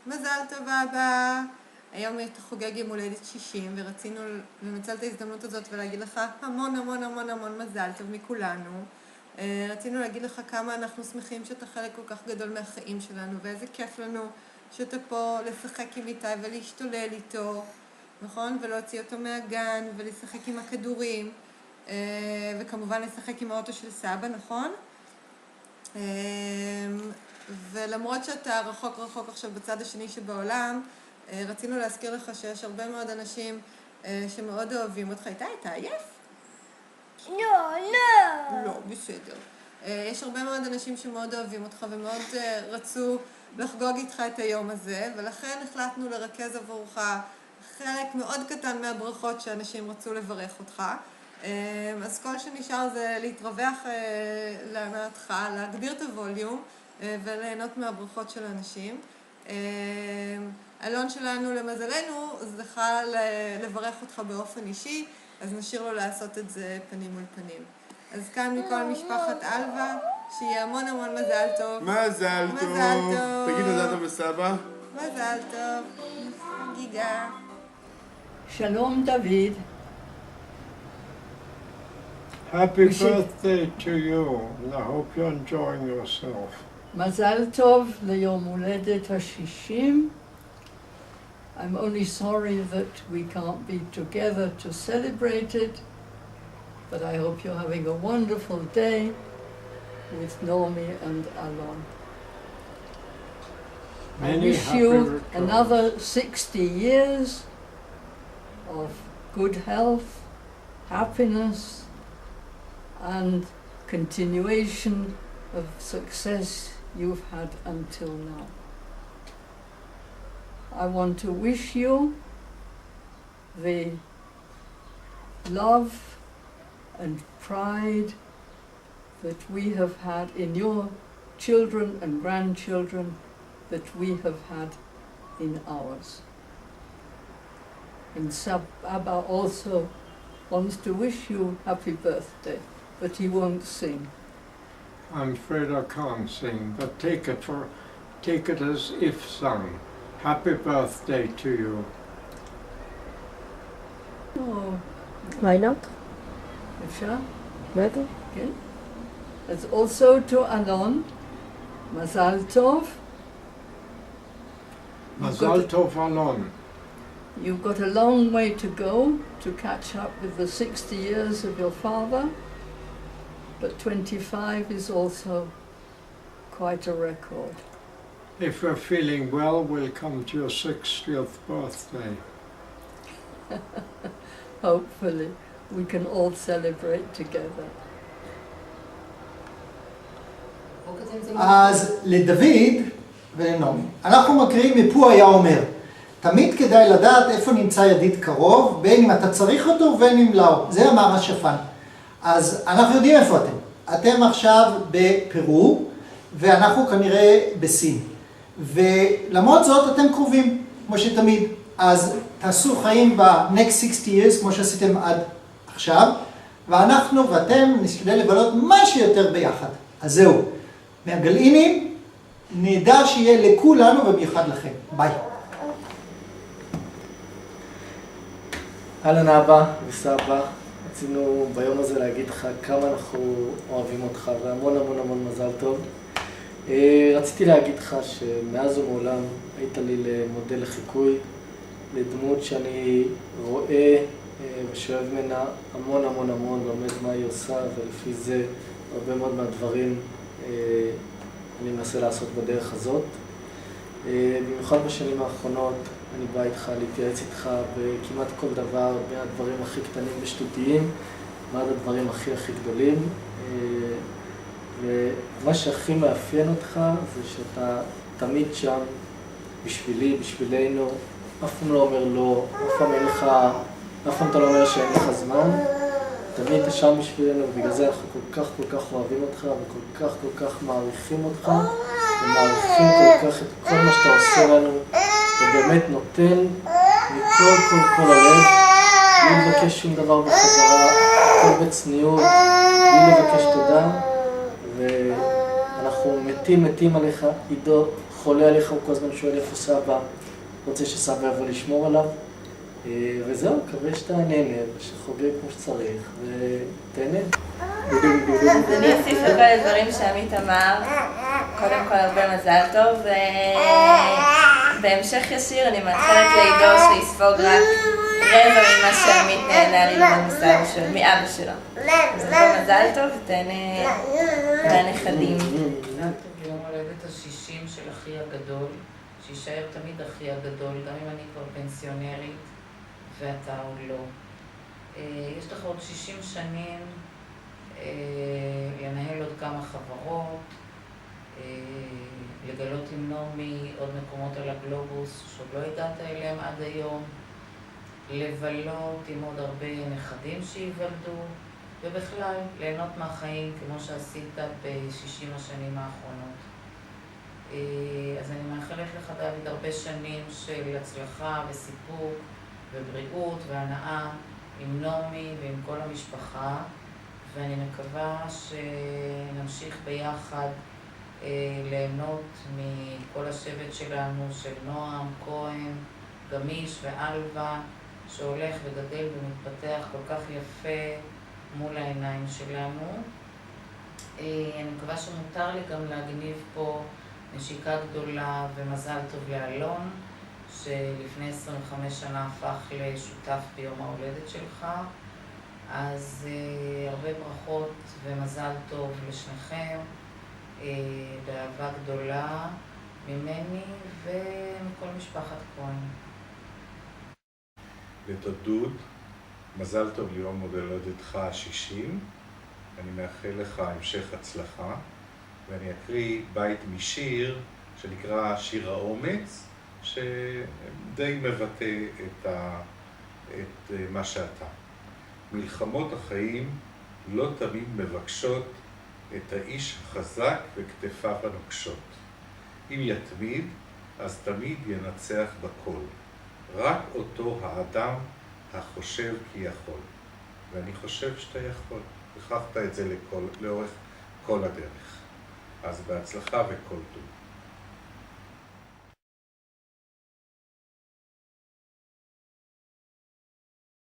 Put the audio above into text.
מזל טוב אבא. היום אתה חוגג יום הולדת 60 ורצינו לנצל את ההזדמנות הזאת ולהגיד לך המון המון המון המון מזל טוב מכולנו. רצינו להגיד לך כמה אנחנו שמחים שאתה חלק כל כך גדול מהחיים שלנו, ואיזה כיף לנו שאתה פה לשחק עם איתי ולהשתולל איתו, נכון? ולהוציא אותו מהגן ולשחק עם הכדורים, וכמובן לשחק עם האוטו של סבא, נכון? ולמרות שאתה רחוק רחוק עכשיו בצד השני שבעולם, רצינו להזכיר לך שיש הרבה מאוד אנשים שמאוד אוהבים אותך. איתי, אתה עייף? לא, בסדר. יש הרבה מאוד אנשים שמאוד אוהבים אותך ומאוד רצו לחגוג איתך את היום הזה, ולכן החלטנו לרכז עבורך חלק מאוד קטן מהברכות שאנשים רצו לברך אותך. אז כל שנשאר זה להתרווח להנאתך, להגביר את הווליום וליהנות מהברכות של האנשים. אלון שלנו למזלנו זכה לברך אותך באופן אישי, אז נשאיר לו לעשות את זה פנים מול פנים. אז כאן מכל משפחת אלווה, שיהיה המון המון מזל טוב. מזל טוב. מזל טוב. תגיד מזל טוב לסבא. מזל טוב. גיגה. שלום דוד. Happy birthday to you, and I hope you're enjoying yourself. מזל טוב ליום הולדת ה-60. I'm only sorry that we can't be together to celebrate it, but I hope you're having a wonderful day with Normie and Alon. I wish you another 60 years of good health, happiness, and continuation of success you've had until now. I want to wish you the love and pride that we have had in your children and grandchildren that we have had in ours. And Abba also wants to wish you happy birthday, but he won't sing. I'm afraid I can't sing, but take it as if sung. Happy birthday to you. Oh, Why not? אפשר? בטח. כן. אז also to Alon, מזל טוב. Mazal tov Alon. You've got a long way to go to catch up with the 60 years of your father, but 25 is also quite a record. If we're feeling well, we'll come to your 60th birthday. Hopefully, we can all celebrate together. אז לדוד ולנעמי, אנחנו מקריאים מפו היה אומר, תמיד כדאי לדעת איפה נמצא ידיד קרוב, בין אם אתה צריך אותו ובין אם לא. זה אמר השפן. אז אנחנו יודעים איפה אתם. אתם עכשיו בפרו, ואנחנו כנראה בסין. ולמרות זאת אתם קרובים, כמו שתמיד. אז תעשו חיים ב-next 60 years, כמו שעשיתם עד עכשיו, ואנחנו ואתם נשתדל לבלות מה שיותר ביחד. אז זהו. מהגלעינים, נדע שיהיה לכולנו ובמיוחד לכם. ביי. אהלן אבא וסבא, רצינו ביום הזה להגיד לך כמה אנחנו אוהבים אותך והמון המון המון מזל טוב. רציתי להגיד לך שמאז ומעולם היית לי למודל לחיקוי, לדמות שאני רואה ושואב ממנה המון המון המון, לומד מה היא עושה, ולפי זה הרבה מאוד מהדברים אני מנסה לעשות בדרך הזאת. במיוחד בשנים האחרונות אני בא איתך להתייעץ איתך בכמעט כל דבר, בין הדברים הכי קטנים ושטותיים ועד הדברים הכי גדולים. ומה שהכי מאפיין אותך זה שאתה תמיד שם בשבילי, בשבילנו, אף פעם לא אומר לא, אף פעם אתה לא אומר שאין לך זמן, תמיד אתה שם בשבילנו, ובגלל זה אנחנו כל כך אוהבים אותך וכל כך מעריכים אותך ומעריכים כל כך את כל מה שאתה עושה לנו ובאמת נותן מכל הלב, בלי לבקש שום דבר בחזרה, הכל בצניעות, בלי לבקש תודה, ואנחנו אנחנו מתים עליך, עידו חולה עליך, הוא כל הזמן שואל איפה סבא, רוצה שסבא יבוא לשמור עליו. וזהו, מקווה שאתה נהנה ושחוגג כמו שצריך, ותהנה. אני אוסיף לכל הדברים שעמית אמר, קודם כל הרבה מזל טוב, ובהמשך ישיר אני מאחלת לעידו שיספוג רק רבע ממה שעמית נהנה ללמוד מאבא שלו. אז הרבה מזל טוב ותהנה מהנכדים. יום הולדת ה-60 של אחי הגדול, שישאר תמיד אחי הגדול, גם אם אני כבר פנסיונרית ואתה עוד לא. יש לך עוד 60 שנים לנהל עוד כמה חברות, לגלות עם נעמי עוד מקומות על הגלובוס שעוד לא הגעת אליהם עד היום, לבלות עם עוד הרבה נכדים שיוולדו, ובכלל ליהנות מהחיים כמו שעשית ב-60 השנים האחרונות. אז אני מאחלת לך, דוד, הרבה שנים של הצלחה וסיפוק ובריאות והנאה עם נעמי ועם כל המשפחה, ואני מקווה שנמשיך ביחד ליהנות מכל השבט שלנו, של נועם, כהן, גמיש ואלווה, שהולך וגדל ומתפתח כל כך יפה מול העיניים שלנו. אני מקווה שמותר לי גם להגניב פה נשיקה גדולה ומזל טוב לאלון, שלפני 25 שנה הפך לשותף ביום ההולדת שלך. אז הרבה ברכות ומזל טוב לשניכם, באהבה גדולה ממני ומכל משפחת כהן. לדוד, מזל טוב ליום הולדתך ה-60. אני מאחל לך המשך הצלחה, ואני אקריא בית משיר שנקרא שיר האומץ, שדי מבטא את מה שאתה. מלחמות החיים לא תמיד מבקשות את האיש החזק וכתפיו הנוקשות. אם יתמיד, אז תמיד ינצח בכל. רק אותו האדם החושב כי יכול. ואני חושב שאתה יכול. הוכחת את זה לאורך כל הדרך. אז בהצלחה וכל טוב.